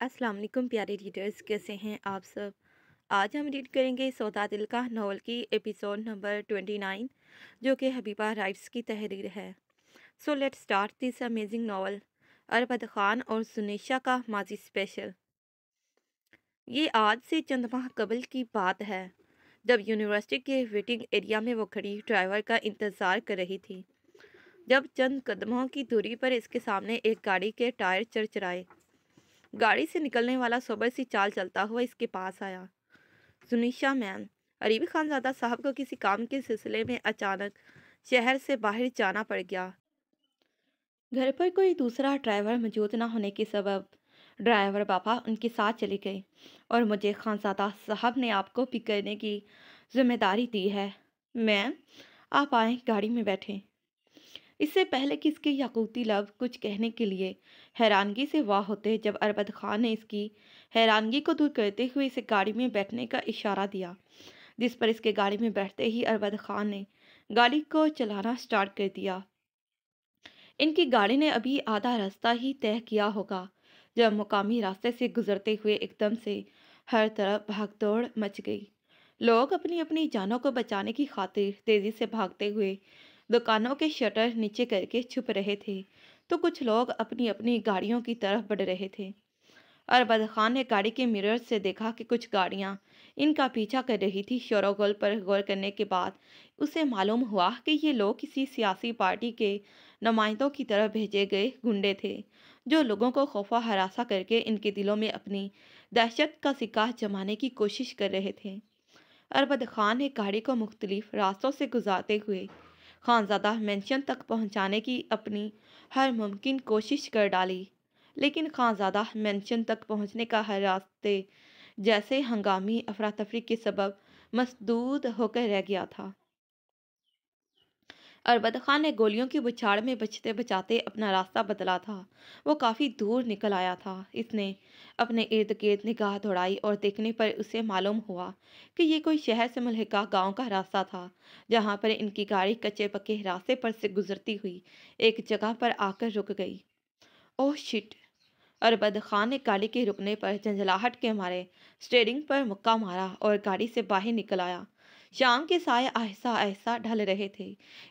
السلام علیکم پیارے ریڈرز، کیسے ہیں آپ سب؟ آج ہم ریڈ کریں گے سودا دل کا ناول کی ایپیسوڈ نمبر 29، جو کہ حبیبہ رائٹس کی تحریر ہے۔ So let start this amazing novel, اربد خان اور سنیشا کا ماضی اسپیشل۔ یہ آج سے چند ماہ قبل کی بات ہے، جب یونیورسٹی کے ویٹنگ ایریا میں وہ کھڑی ڈرائیور کا انتظار کر رہی تھی، جب چند قدموں کی دوری پر اس کے سامنے ایک گاڑی کے ٹائر چرچرائے۔ گاڑی سے نکلنے والا صبر سی چال چلتا ہوا اس کے پاس آیا۔ سنیشا میم، عربی خانزادہ صاحب کو کسی کام کے سلسلے میں اچانک شہر سے باہر جانا پڑ گیا۔ گھر پر کوئی دوسرا ڈرائیور موجود نہ ہونے کے سبب ڈرائیور بابا ان کے ساتھ چلے گئے اور مجھے خانزادہ صاحب نے آپ کو پک کرنے کی ذمہ داری دی ہے۔ میم، آپ آئیں، گاڑی میں بیٹھیں۔ اس سے پہلے کہ اس کے یاقوتی لب کچھ کہنے کے لیے حیرانگی سے واہ ہوتے، جب اربد خان نے اس کی حیرانگی کو دور کرتے ہوئے اسے گاڑی میں بیٹھنے کا اشارہ دیا، جس پر اس کے گاڑی میں بیٹھتے ہی اربد خان نے گاڑی کو چلانا سٹارٹ کر دیا۔ ان کی گاڑی نے ابھی آدھا راستہ ہی طے کیا ہوگا جب مقامی راستے سے گزرتے ہوئے ایک دم سے ہر طرف بھاگ دوڑ مچ گئی۔ لوگ اپنی اپنی جانوں کو بچانے کی خاطر تیزی سے بھاگتے ہوئے دکانوں کے شٹر نیچے کر کے چھپ رہے تھے، تو کچھ لوگ اپنی اپنی گاڑیوں کی طرف بڑھ رہے تھے۔ اربد خان نے گاڑی کے مرر سے دیکھا کہ کچھ گاڑیاں ان کا پیچھا کر رہی تھی۔ شور و غل پر غور کرنے کے بعد اسے معلوم ہوا کہ یہ لوگ کسی سیاسی پارٹی کے نمائندوں کی طرف بھیجے گئے گنڈے تھے، جو لوگوں کو خوفا ہراساں کر کے ان کے دلوں میں اپنی دہشت کا سکہ جمانے کی کوشش کر رہے تھے۔ اربد خان نے گاڑی کو مختلف راستوں سے گزارتے ہوئے خانزادہ مینشن تک پہنچانے کی اپنی ہر ممکن کوشش کر ڈالی، لیکن خانزادہ مینشن تک پہنچنے کا ہر راستے جیسے ہنگامی افراتفری کے سبب مسدود ہو کر رہ گیا تھا۔ اربد خان نے گولیوں کی بچھاڑ میں بچتے بچاتے اپنا راستہ بدلا تھا۔ وہ کافی دور نکل آیا تھا۔ اس نے اپنے ارد گرد نگاہ دوڑائی اور دیکھنے پر اسے معلوم ہوا کہ یہ کوئی شہر سے ملحقہ گاؤں کا راستہ تھا، جہاں پر ان کی گاڑی کچے پکے راستے پر سے گزرتی ہوئی ایک جگہ پر آ کر رک گئی۔ اوہ شٹ! اربد خان نے گاڑی کے رکنے پر جھنجھلاہٹ کے مارے اسٹیئرنگ پر مکہ مارا اور گاڑی سے باہر نکل آیا۔ شام کے سائے آہستہ آہستہ ڈھل رہے تھے۔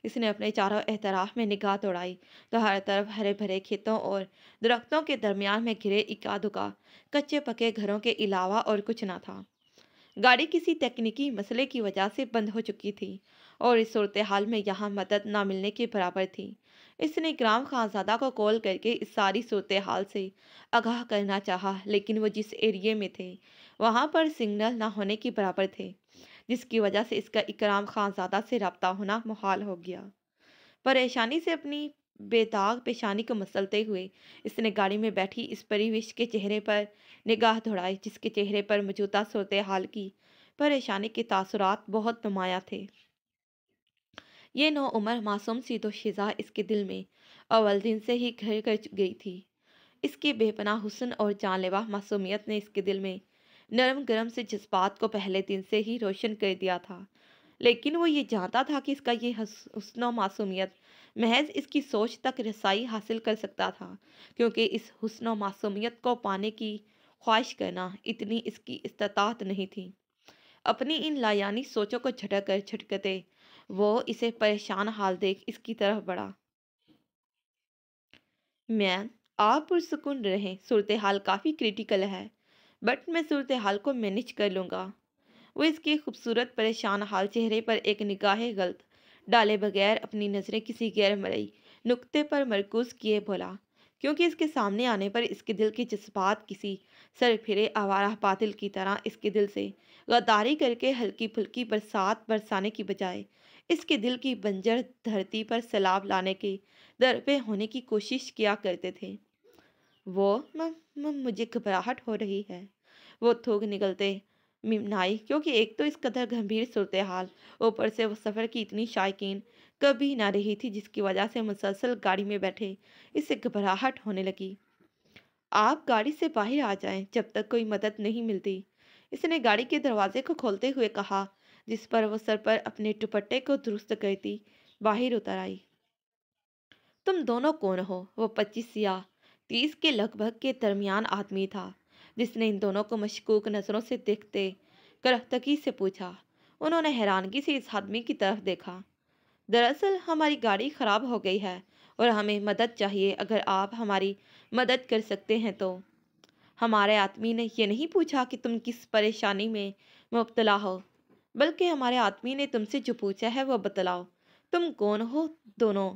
اس نے اپنے چاروں اطراف میں نگاہ دوڑائی تو ہر طرف ہرے بھرے کھیتوں اور درختوں کے درمیان میں گھرے اکا دکا کچے پکے گھروں کے علاوہ اور کچھ نہ تھا۔ گاڑی کسی تکنیکی مسئلے کی وجہ سے بند ہو چکی تھی اور اس صورتحال میں یہاں مدد نہ ملنے کے برابر تھی۔ اس نے گرام خانزادہ کو کال کر کے اس ساری صورتحال سے آگاہ کرنا چاہا، لیکن وہ جس ایریے میں تھے وہاں پر سگنل نہ ہونے کے برابر تھے، جس کی وجہ سے اس کا اکرام خانزادہ سے رابطہ ہونا محال ہو گیا۔ پریشانی سے اپنی بے داغ پیشانی کو مسلتے ہوئے اس نے گاڑی میں بیٹھی اس پریوش کے چہرے پر نگاہ دوڑائی، جس کے چہرے پر موجودہ صورتحال کی پریشانی کے تاثرات بہت نمایاں تھے۔ یہ نو عمر معصوم سی دوشیزہ اس کے دل میں اول دن سے ہی گھر کر گئی تھی۔ اس کے بے پناہ حسن اور جان لیوا معصومیت نے اس کے دل میں نرم گرم سے جذبات کو پہلے دن سے ہی روشن کر دیا تھا، لیکن وہ یہ جانتا تھا کہ اس کا یہ حسن و معصومیت محض اس کی سوچ تک رسائی حاصل کر سکتا تھا، کیونکہ اس حسن و معصومیت کو پانے کی خواہش کرنا اتنی اس کی استطاعت نہیں تھی۔ اپنی ان لایعنی سوچوں کو جھٹک کر جھٹکتے وہ اسے پریشان حال دیکھ اس کی طرف بڑھا۔ میم، آپ پرسکون رہیں، صورتحال کافی کریٹیکل ہے، بٹ میں صورتحال کو مینیج کر لوں گا۔ وہ اس کے خوبصورت پریشان حال چہرے پر ایک نگاہ غلط ڈالے بغیر اپنی نظریں کسی غیر مرئی نقطے پر مرکوز کیے بولا، کیونکہ اس کے سامنے آنے پر اس کے دل کے جذبات کسی سرپھرے آوارہ باطل کی طرح اس کے دل سے غداری کر کے ہلکی پھلکی برسات برسانے کی بجائے اس کے دل کی بنجر دھرتی پر سیلاب لانے کے درپے ہونے کی کوشش کیا کرتے تھے۔ وہ مجھے گھبراہٹ ہو رہی ہے، وہ تھوک نکلتے ممنائی، کیونکہ ایک تو اس قدر گھمبیر صورتحال، اوپر سے وہ سفر کی اتنی شائقین کبھی نہ رہی تھی، جس کی وجہ سے مسلسل گاڑی میں بیٹھے اسے گھبراہٹ ہونے لگی۔ آپ گاڑی سے باہر آ جائیں جب تک کوئی مدد نہیں ملتی، اس نے گاڑی کے دروازے کو کھولتے ہوئے کہا، جس پر وہ سر پر اپنے دوپٹے کو درست کرتی باہر اتر آئی۔ تم دونوں کون ہو؟ وہ 25 یا 30 کے لگ بھگ کے درمیان آدمی تھا، जिसने इन दोनों को मशकूक नज़रों से देखते करख्तगी से पूछा। उन्होंने हैरानगी से इस आदमी की तरफ देखा। दरअसल हमारी गाड़ी खराब हो गई है और हमें मदद चाहिए, अगर आप हमारी मदद कर सकते हैं तो। हमारे आदमी ने ये नहीं पूछा कि तुम किस परेशानी में मुब्तला हो, बल्कि हमारे आदमी ने तुमसे जो पूछा है वो बतलाओ, तुम कौन हो दोनों।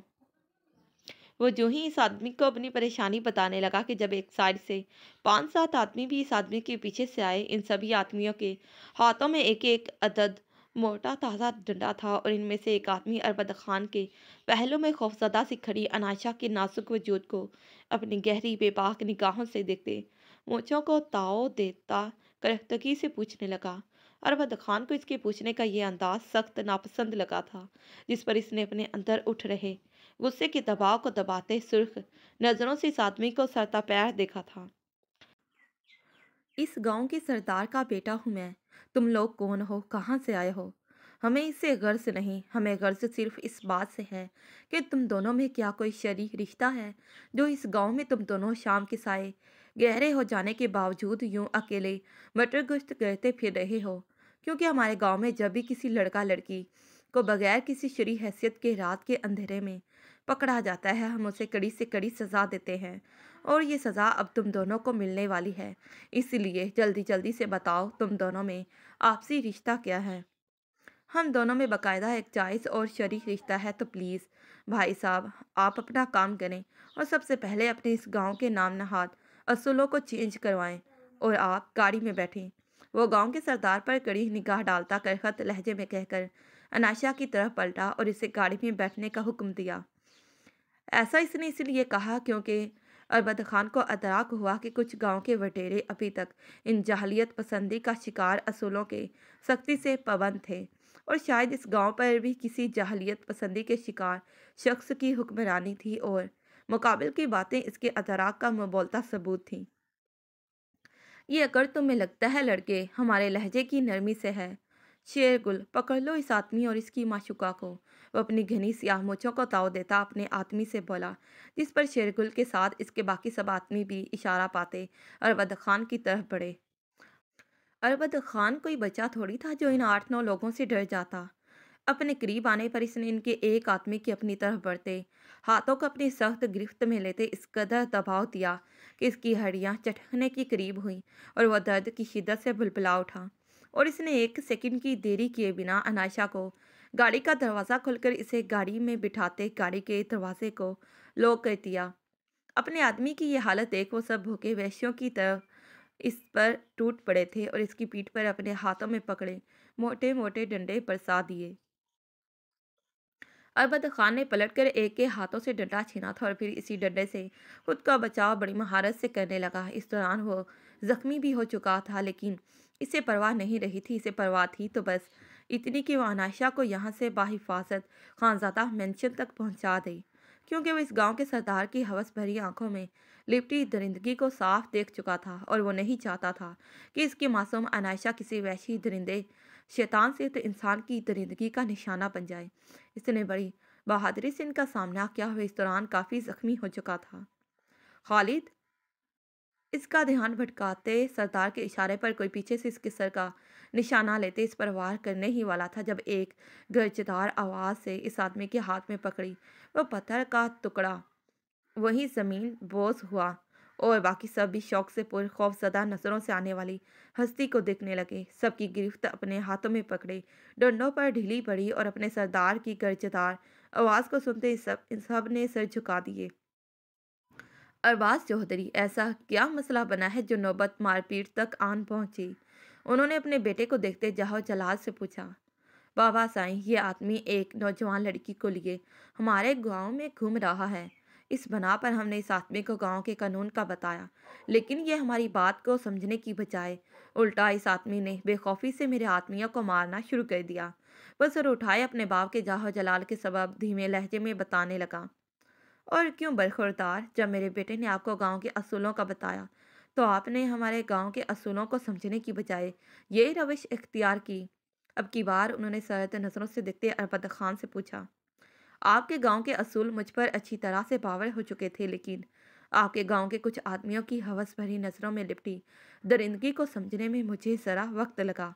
वो जो ही इस आदमी को अपनी परेशानी बताने लगा कि जब एक साइड से 5-7 आदमी भी इस आदमी के पीछे से आए। इन सभी आदमियों के हाथों में एक एक अदद मोटा ताज़ा डंडा था और इनमें से एक आदमी अरबद खान के पहलू में खौफजदा सी खड़ी अनाशा के नाजुक वजूद को अपनी गहरी बेबाक निगाहों से देखते मूँछों को ताव देता करख्तगी से पूछने लगा। अरबद खान को इसके पूछने का ये अंदाज सख्त नापसंद लगा था, जिस पर इसने अपने अंदर उठ रहे गुस्से के दबाव को दबाते सुर्ख नजरों से इस आदमी को सरता पैर देखा था। इस गांव के सरदार का बेटा हूं मैं। तुम लोग कौन हो, कहाँ से आए हो? हमें इससे गर्ज नहीं, हमें गर्ज सिर्फ इस बात से है कि तुम दोनों में क्या कोई शरीक रिश्ता है, जो इस गांव में तुम दोनों शाम के साए गहरे हो जाने के बावजूद यूं अकेले मटर गश्त करते फिर रहे हो। क्योंकि हमारे गांव में जब भी किसी लड़का लड़की को बगैर किसी शरी हैसियत के रात के अंधेरे में पकड़ा जाता है, हम उसे कड़ी से कड़ी सज़ा देते हैं, और ये सज़ा अब तुम दोनों को मिलने वाली है। इसलिए जल्दी जल्दी से बताओ, तुम दोनों में आपसी रिश्ता क्या है? हम दोनों में बाकायदा एक जायज़ और शरीक रिश्ता है, तो प्लीज़ भाई साहब आप अपना काम करें और सबसे पहले अपने इस गांव के नाम नहाद असूलों को चेंज करवाएं और आप गाड़ी में बैठें। वो गांव के सरदार पर कड़ी निगाह डालता करखत लहजे में कहकर अनाशा की तरफ पलटा और इसे गाड़ी में बैठने का हुक्म दिया। ऐसा इसने इसलिए कहा क्योंकि अरबद खान को अदराक हुआ कि कुछ गांव के वटेरे अभी तक इन जाहलियत पसंदी का शिकार असूलों के सख्ती से पाबंद थे, और शायद इस गांव पर भी किसी जाहलियत पसंदी के शिकार शख्स की हुक्मरानी थी, और मुकाबिल की बातें इसके अदराक का मुबोलता सबूत थीं। ये अगर तुम्हें लगता है लड़के हमारे लहजे की नरमी से है, शेरगुल पकड़ लो इस आदमी और इसकी माशुका को। वो अपनी घनी सियाह मूंछों को ताव देता अपने आदमी से बोला, जिस पर शेरगुल के साथ इसके बाकी सब आदमी भी इशारा पाते अरबद खान की तरफ बढ़े। अरबद खान कोई बच्चा थोड़ी था जो इन 8-9 लोगों से डर जाता। अपने करीब आने पर इसने इनके एक आदमी की अपनी तरफ बढ़ते हाथों को अपनी सख्त गिरफ्त में लेते इस कदर दबाव दिया कि इसकी हड्डियां चटकने की करीब हुई और वह दर्द की शिद्दत से बुलबुला उठा। और इसने एक सेकंड की देरी किए बिना अनायशा को गाड़ी का दरवाज़ा खोलकर इसे गाड़ी में बिठाते गाड़ी के दरवाजे को लॉक कर दिया। अपने आदमी की ये हालत देख वो सब भूखे वैश्यों की तरफ इस पर टूट पड़े थे और इसकी पीठ पर अपने हाथों में पकड़े मोटे मोटे डंडे बरसा दिए। अरबद खान ने पलटकर एक के हाथों से डंडा छीना था और फिर इसी डंडे से खुद का बचाव बड़ी महारत से करने लगा। इस दौरान वो जख्मी भी हो चुका था, लेकिन इसे परवाह नहीं रही थी। इसे परवाह थी तो बस इतनी कि वो अनायशा को यहाँ से बाहिफाजत खानजादा मेंशन तक पहुँचा दे, क्योंकि वो इस गांव के सरदार की हवस भरी आंखों में लिपटी दरिंदगी को साफ देख चुका था, और वो नहीं चाहता था कि इसकी मासूम अनायशा किसी वैशी दरिंदे शैतान से तो इंसान की दरिंदगी का निशाना बन जाए। इसने बड़ी बहादुरी से इनका सामना किया हुआ इस दौरान काफ़ी जख्मी हो चुका था। खालिद इसका ध्यान भटकाते सरदार के इशारे पर कोई पीछे से इसके सर का निशाना लेते इस पर वार करने ही वाला था जब एक गर्जदार आवाज़ से इस आदमी के हाथ में पकड़ी वह पत्थर का टुकड़ा वही ज़मीन बोझ हुआ, और बाकी सब भी शौक से पुर खौफजदा नज़रों से आने वाली हस्ती को देखने लगे। सबकी गिरफ्त अपने हाथों में पकड़े डंडों पर ढीली पड़ी और अपने सरदार की गर्जदार आवाज़ को सुनते इन सब ने सर झुका दिए। अरबाज चौधरी, ऐसा क्या मसला बना है जो नौबत मारपीट तक आन पहुंची? उन्होंने अपने बेटे को देखते जाहो जलाल से पूछा। बाबा साईं, ये आदमी एक नौजवान लड़की को लिए हमारे गांव में घूम रहा है। इस बना पर हमने इस आदमी को गांव के कानून का बताया, लेकिन ये हमारी बात को समझने की बजाय उल्टा इस आदमी ने बेखौफी से मेरे आदमियों को मारना शुरू कर दिया। वह सर उठाए अपने बाप के जाहो जलाल के सबब धीमे लहजे में बताने लगा। और क्यों बरखुरदार, जब मेरे बेटे ने आपको गांव के असूलों का बताया तो आपने हमारे गांव के असूलों को समझने की बजाय ये रविश इख्तियार की। अब की बार उन्होंने सरद नज़रों से देखते अरबद खान से पूछा। आपके गांव के असूल मुझ पर अच्छी तरह से बावर हो चुके थे, लेकिन आपके गांव के कुछ आदमियों की हवस भरी नजरों में लिपटी दरिंदगी को समझने में मुझे जरा वक्त लगा।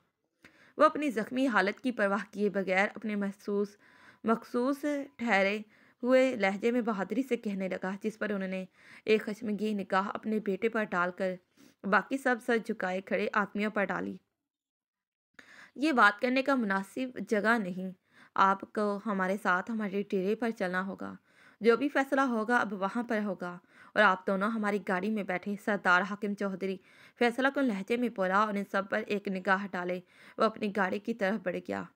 वो अपनी जख्मी हालत की परवाह किए बगैर अपने मखसूस ठहरे हुए लहजे में बहादुरी से कहने लगा, जिस पर उन्होंने एक खश्मगीन निगाह अपने बेटे पर डालकर बाकी सब सर झुकाए खड़े आदमियों पर डाली। ये बात करने का मुनासिब जगह नहीं। आपको हमारे साथ हमारे डेरे पर चलना होगा। जो भी फैसला होगा अब वहाँ पर होगा, और आप दोनों हमारी गाड़ी में बैठे। सरदार हाकिम चौधरी फैसला कुन लहजे में बोला और इन सब पर एक निगाह डाले वो अपनी गाड़ी की तरफ बढ़ गया।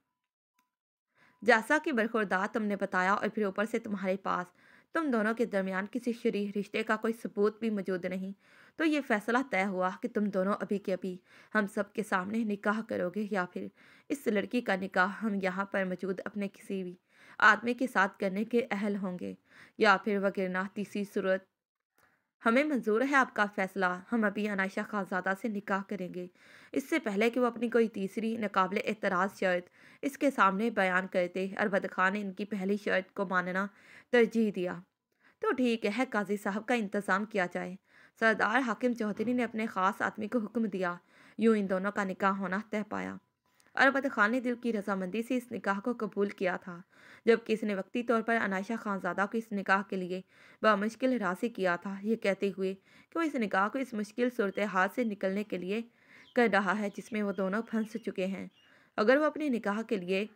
जैसा कि बरखुरदार तुमने बताया, और फिर ऊपर से तुम्हारे पास तुम दोनों के दरमियान किसी शरीर रिश्ते का कोई सबूत भी मौजूद नहीं, तो ये फैसला तय हुआ कि तुम दोनों अभी के अभी हम सब के सामने निकाह करोगे, या फिर इस लड़की का निकाह हम यहाँ पर मौजूद अपने किसी भी आदमी के साथ करने के अहल होंगे, या फिर वगरना तीसरी सूरत। हमें मंजूर है आपका फैसला। हम अभी अनायशा खानजादा से निकाह करेंगे, इससे पहले कि वो अपनी कोई तीसरी नाकाबिले एतराज़ शर्त इसके सामने बयान करते। अरबद खान ने इनकी पहली शर्त को मानना तरजीह दिया। तो ठीक है, काजी साहब का इंतज़ाम किया जाए। सरदार हाकिम चौधरी ने अपने ख़ास आदमी को हुक्म दिया। यूं इन दोनों का निकाह होना तय पाया। अरबद खान ने दिल की रजामंदी से इस निकाह को कबूल किया था, जबकि इसने वक्ती तौर पर अनायशा खानजादा को इस निकाह के लिए बामुश्किल राज़ी किया था, ये कहते हुए कि वो इस निकाह को इस मुश्किल सूरत हाल से निकलने के लिए कर रहा है जिसमें वो दोनों फंस चुके हैं। अगर वो अपने निकाह के लिए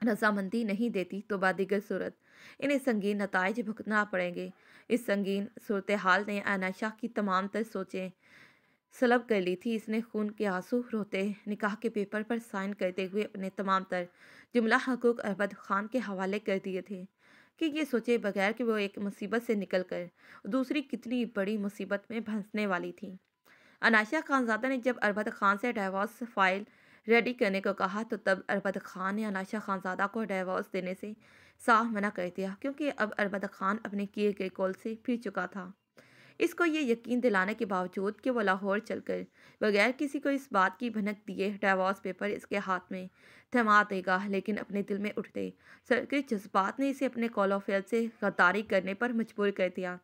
रजामंदी नहीं देती तो बादीगर सूरत इन्हें संगीन नताइज भुगतना पड़ेंगे। इस संगीन सूरत हाल ने अनायशा की तमाम तर सोचें सलब कर ली थी। इसने खून के आंसू रोते निकाह के पेपर पर साइन करते हुए अपने तमाम तर जुमला हकूक अरबद खान के हवाले कर दिए थे, कि ये सोचे बगैर कि वो एक मुसीबत से निकलकर दूसरी कितनी बड़ी मुसीबत में फंसने वाली थी। अनायशा खानजादा ने जब अरबद खान से डाइवोर्स फाइल रेडी करने को कहा, तो तब अरबद खान ने अनायशा खानजादा को डाइवोर्स देने से साफ मना कर दिया, क्योंकि अब अरबद खान अपने किए गए कौल से फिर चुका था। इसको ये यकीन दिलाने के बावजूद कि वो लाहौर चलकर बगैर किसी को इस बात की भनक दिए डाइवोर्स पेपर इसके हाथ में थमा देगा, लेकिन अपने दिल में उठते सरकरी जज्बात ने इसे अपने कॉलोफेल से गद्दारी करने पर मजबूर कर दिया।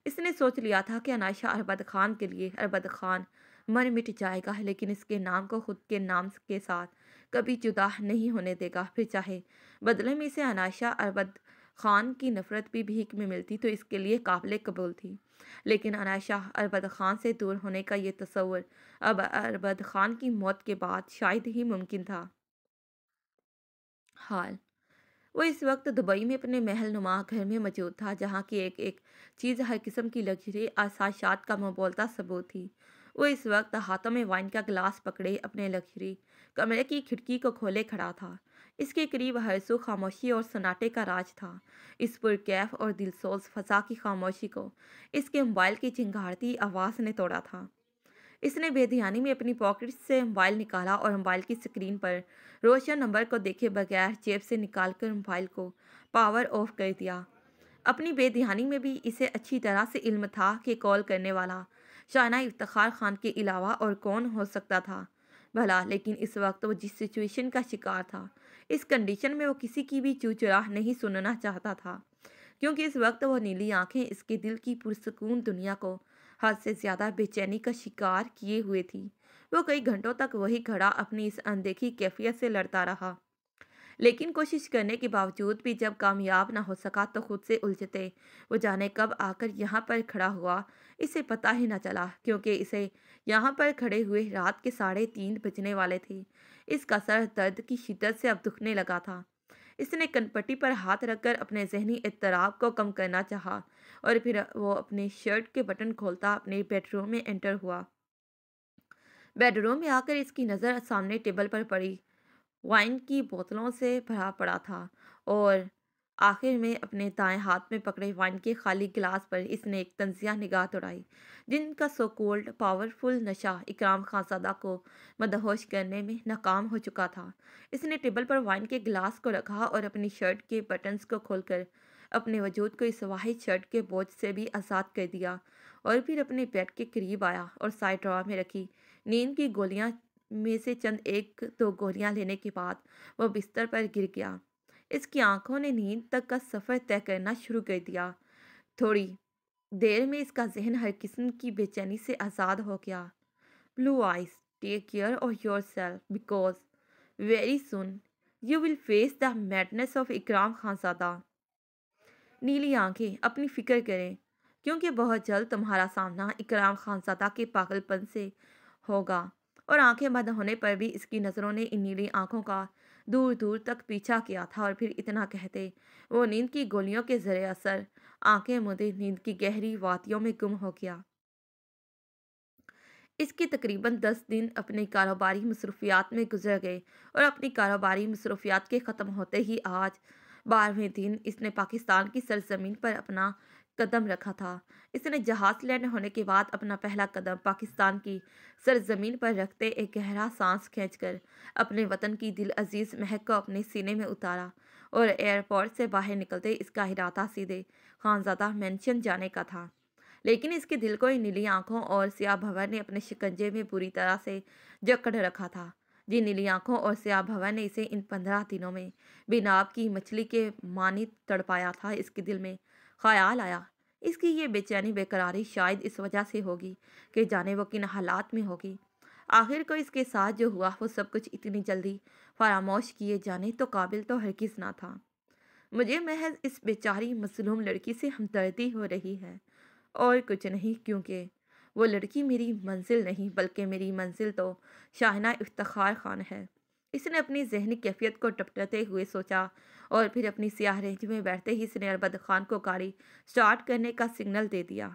इसने सोच लिया था कि अनायशा अरबद खान के लिए अरबद खान मर मिट जाएगा, लेकिन इसके नाम को खुद के नाम के साथ कभी जुदा नहीं होने देगा। फिर चाहे बदले में इसे अनायशा अरबद खान की नफरत भी भीख में मिलती तो इसके लिए काबिल कबूल थी, लेकिन अनायशा अरबद खान से दूर होने का ये तस्वर अब अरबद खान की मौत के बाद शायद ही मुमकिन था। हाल वो इस वक्त दुबई में अपने महल नुमा घर में मौजूद था, जहाँ की एक एक चीज़ हर किस्म की लग्जरी आसाइशात का मुबोलता सबूत थी। वो इस वक्त हाथों में वाइन का गिलास पकड़े अपने लग्जरी कमरे की खिड़की को खोले खड़ा था। इसके करीब हरसू खामोशी और सन्नाटे का राज था। इस पुरकैफ और दिलसोज फसा की खामोशी को इसके मोबाइल की चिंगारती आवाज़ ने तोड़ा था। इसने बेध्यानी में अपनी पॉकेट से मोबाइल निकाला और मोबाइल की स्क्रीन पर रोशन नंबर को देखे बगैर जेब से निकालकर मोबाइल को पावर ऑफ कर दिया। अपनी बेध्यानी में भी इसे अच्छी तरह से इल्म था कि कॉल करने वाला शाना इफ्तिखार खान के अलावा और कौन हो सकता था भला, लेकिन इस वक्त वो जिस सिचुएशन का शिकार था, इस कंडीशन में वो किसी की भी चूचराह नहीं सुनना चाहता था, क्योंकि इस वक्त वो नीली आंखें इसके दिल की पुरसकून दुनिया को हद से ज़्यादा बेचैनी का शिकार किए हुए थी। वो कई घंटों तक वही खड़ा अपनी इस अनदेखी कैफियत से लड़ता रहा, लेकिन कोशिश करने के बावजूद भी जब कामयाब ना हो सका तो खुद से उलझते वो जाने कब आकर यहाँ पर खड़ा हुआ इसे पता ही ना चला, क्योंकि इसे यहाँ पर खड़े हुए रात के 3:30 बजने वाले थे। इसका सर दर्द की शिद्दत से अब दुखने लगा था। इसने कनपट्टी पर हाथ रखकर अपने जहनी इत्तराब को कम करना चाहा, और फिर वो अपने शर्ट के बटन खोलता अपने बेडरूम में एंटर हुआ। बेडरूम में आकर इसकी नज़र सामने टेबल पर पड़ी वाइन की बोतलों से भरा पड़ा था, और आखिर में अपने दाएं हाथ में पकड़े वाइन के खाली गिलास पर इसने एक तंजिया निगाह दौड़ाई, जिनका सो कोल्ड पावरफुल नशा इकराम खानजादा को मदहोश करने में नाकाम हो चुका था। इसने टेबल पर वाइन के गिलास को रखा और अपनी शर्ट के बटन्स को खोलकर अपने वजूद को इस वाहिद शर्ट के बोझ से भी आज़ाद कर दिया, और फिर अपने बेड के करीब आया और साइड ड्रॉर में रखी नींद की गोलियां में से चंद एक दो गोलियां लेने के बाद वह बिस्तर पर गिर गया। इसकी आंखों ने नींद तक का सफ़र तय करना शुरू कर दिया। थोड़ी دیر میں اس کا ذہن ہر قسم کی بے چینی سے آزاد ہو گیا۔ Blue eyes, take care of yourself because very soon you will face the madness of اکرام خانزادہ۔ نیلی آنکھیں، اپنی فکر کریں کیونکہ بہت جلد تمہارا سامنا اکرام خانزادہ کے پاگل پن سے ہوگا۔ اور آنکھیں بند ہونے پر بھی اس کی نظروں نے ان نیلی آنکھوں کا دور دور تک پیچھا کیا تھا، اور پھر اتنا کہتے وہ نیند کی گولیوں کے زیر اثر آنکھیں مودے نیند کی گہری وادیوں میں گم ہو گیا۔ اس کے تقریباً 10 دن اپنے کاروباری مصروفیات میں گزر گئے، اور اپنی کاروباری مصروفیات کے ختم ہوتے ہی آج 12ویں دن اس نے پاکستان کی سرزمین پر اپنا قدم رکھا تھا۔ اس نے جہاز لینڈ ہونے کے بعد اپنا پہلا قدم پاکستان کی سرزمین پر رکھتے ایک گہرا سانس کھینچ کر اپنے وطن کی دل عزیز مہک کو اپنے سینے میں اتارا، اور ایئرپورٹ سے باہر نکلتے اس کا ارادہ سیدھے خانزادہ مینشن جانے کا تھا۔ لیکن اس کے دل کو ان نیلی آنکھوں اور سیاہ بھنور نے اپنے شکنجے میں بری طرح سے جکڑ رکھا تھا۔ جن نیلی آنکھوں اور سیاہ بھنور نے اسے ان 15 دنوں میں بیناب کی مچھلی کے مانند تڑپایا تھا، اس کے دل میں خیال آیا اس کی یہ بے چینی بے قراری شاید اس وجہ سے ہوگی کہ جانے وہ کن حالات میں ہوگی۔ آخر کو اس کے ساتھ جو ہوا وہ سب کچھ اتنی جلدی فراموش کیے جانے تو قابل تو ہرگز نہ تھا۔ مجھے محض اس بیچاری مظلوم لڑکی سے ہمدردی ہو رہی ہے اور کچھ نہیں، کیونکہ وہ لڑکی میری منزل نہیں بلکہ میری منزل تو شاہنہ افتخار خان ہے۔ اس نے اپنی ذہنی کیفیت کو ٹپٹتے ہوئے سوچا، اور پھر اپنی سیاہ رینج میں بیٹھتے ہی اس نے اربد خان کو گاڑی سٹارٹ کرنے کا سگنل دے دیا۔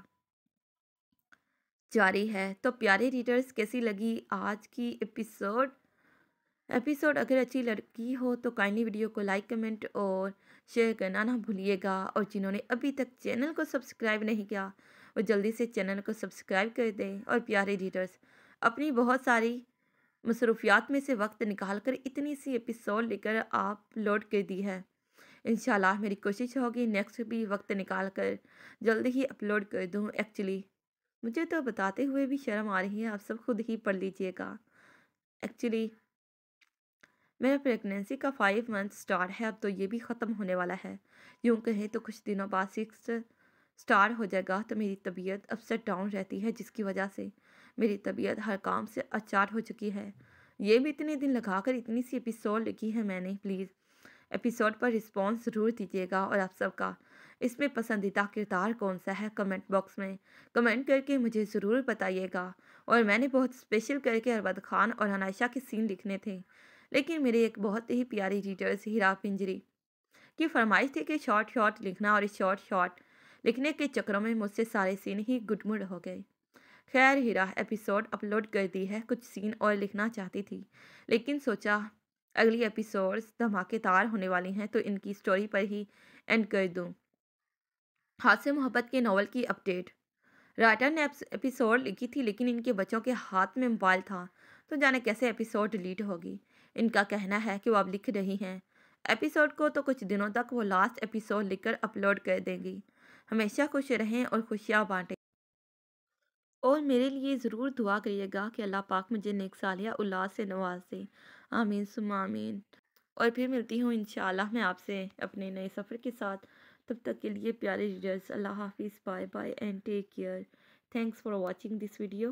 جاری ہے۔ تو پیارے ریڈرز، کیسی لگی آج کی ایپیسوڈ اگر اچھی لگی ہو تو کائنڈلی ویڈیو کو لائک، کمنٹ اور شیئر کرنا نہ بھولیے گا، اور جنہوں نے ابھی تک چینل کو سبسکرائب نہیں کیا وہ جلدی سے چینل کو سبسکرائب کر دیں۔ اور پیارے ریڈرز، اپنی بہت ساری مصروفیات میں سے وقت نکال کر اتنی سی ایپیسوڈ لے کر آپ لوڈ کر دی ہے۔ انشاءاللہ میری کوشش ہوگی نیکسٹ بھی وقت نکال کر جلد ہی اپلوڈ کر دوں۔ ایکچولی مجھے تو بتاتے ہوئے بھی شرم آ رہی ہے، آپ سب خود ہی پڑھ لیجئے گا۔ ایکچولی میرا پریگنینسی کا 5 منتھ سٹارٹ ہے، اب تو یہ بھی ختم ہونے والا ہے۔ یوں کہیں تو کچھ دنوں بعد 6 سٹارٹ ہو جائے گا، تو میری طبیعت اپ سیٹ ڈاؤن رہتی ہے، جس کی وجہ سے میری طبیعت ہر کام سے اچاٹ ہو چکی ہے۔ یہ بھی اتنے دن لگا کر اتنی سی ایپیسوڈ لکھی ہے میں نے۔ پلیز ایپیسوڈ پر رسپانس ضرور دیجیے گا، اور آپ سب کا اس میں پسندیدہ کردار کون سا ہے کمنٹ باکس میں کمنٹ کر کے مجھے ضرور بتائیے گا۔ اور میں نے بہت اسپیشل کر کے اربد خان اور عنائشہ کے سین لکھنے تھے، لیکن میرے ایک بہت ہی پیاری ریڈرز ہیرا پنجری کی فرمائش تھی کہ شارٹ لکھنا، اور اس شارٹ لکھنے کے چکروں میں مجھ سے سارے سین ہی گڈمڈ ہو گئے۔ خیر، ہیرا ایپیسوڈ اپلوڈ کر دی ہے، کچھ سین اور لکھنا چاہتی تھی لیکن سوچا اگلی ایپیسوڈز دھماکے دار ہونے والی ہیں تو ان کی سٹوری پر ہی اینڈ کر دوں۔ ہاتھ سے محبت کے ناول کی اپڈیٹ۔ رائٹر نے ایپیسوڈ لکھی تھی لیکن ان کے بچوں کے ہاتھ میں موبائل تھا، تو جانے کیسے ایپیسوڈ ڈیلیٹ ہوگی۔ ان کا کہنا ہے کہ وہ اب لکھ رہی ہیں ایپیسوڈ کو، تو کچھ دنوں تک وہ لاسٹ ایپیسوڈ لکھ کر اپلوڈ کر دیں گی۔ ہمیشہ خوش رہیں اور خوشیاں بانٹیں، اور میرے لیے ضرور دعا کریے گا کہ اللہ پاک مجھے نیک صالحہ اولاد سے نواز دے۔ آمین ثم آمین۔ اور پھر ملتی ہوں انشاءاللہ میں آپ سے اپنے نئے سفر کے ساتھ۔ تب تک کے لیے پیارے ریڈرز، اللہ حافظ، bye bye and take care. Thanks for watching this video.